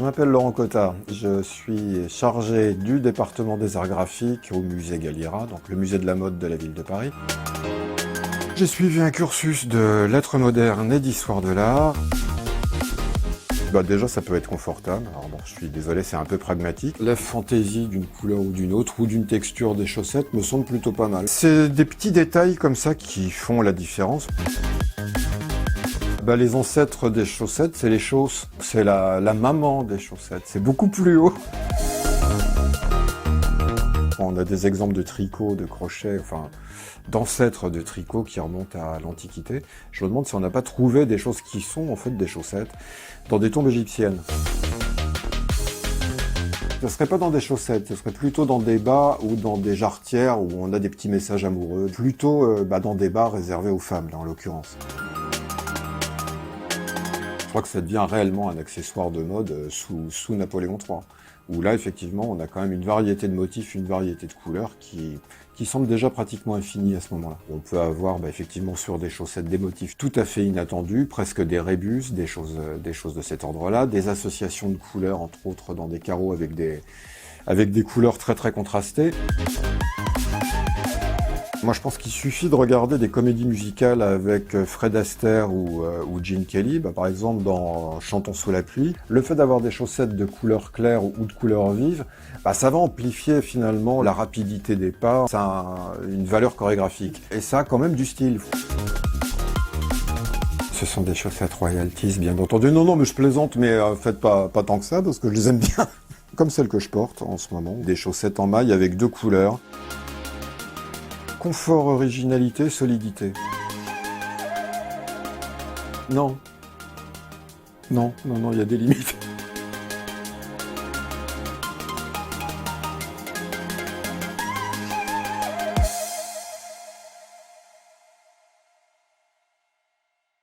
je m'appelle Laurent Cottard, je suis chargé du département des arts graphiques au musée Galliera, donc le musée de la mode de la ville de Paris. J'ai suivi un cursus de lettres modernes et d'histoire de l'art. Déjà, ça peut être confortable. Alors bon, je suis désolé, c'est un peu pragmatique. La fantaisie d'une couleur ou d'une autre, ou d'une texture des chaussettes, me semble plutôt pas mal. C'est des petits détails comme ça qui font la différence. Les ancêtres des chaussettes, c'est les chausses. C'est la maman des chaussettes. C'est beaucoup plus haut. On a des exemples de tricot, de crochet, enfin, d'ancêtres de tricot qui remontent à l'Antiquité. Je me demande si on n'a pas trouvé des choses qui sont en fait des chaussettes dans des tombes égyptiennes. Ce serait pas dans des chaussettes, ce serait plutôt dans des bas ou dans des jarretières où on a des petits messages amoureux. Plutôt dans des bas réservés aux femmes, là, en l'occurrence. Je crois que ça devient réellement un accessoire de mode sous Napoléon III. Où là, effectivement, on a quand même une variété de motifs, une variété de couleurs qui semble déjà pratiquement infinie à ce moment-là. On peut avoir effectivement sur des chaussettes des motifs tout à fait inattendus, presque des rébus, des choses de cet ordre-là, des associations de couleurs, entre autres dans des carreaux avec des couleurs très très contrastées. Moi, je pense qu'il suffit de regarder des comédies musicales avec Fred Astaire ou Gene Kelly. Par exemple, dans Chantons sous la pluie, le fait d'avoir des chaussettes de couleur claire ou de couleur vive, ça va amplifier finalement la rapidité des pas. Ça a une valeur chorégraphique. Et ça a quand même du style. Ce sont des chaussettes royalties, bien entendu. Non, mais je plaisante, mais faites pas tant que ça, parce que je les aime bien. Comme celles que je porte en ce moment. Des chaussettes en maille avec 2 couleurs. Confort, originalité, solidité. Non, il y a des limites.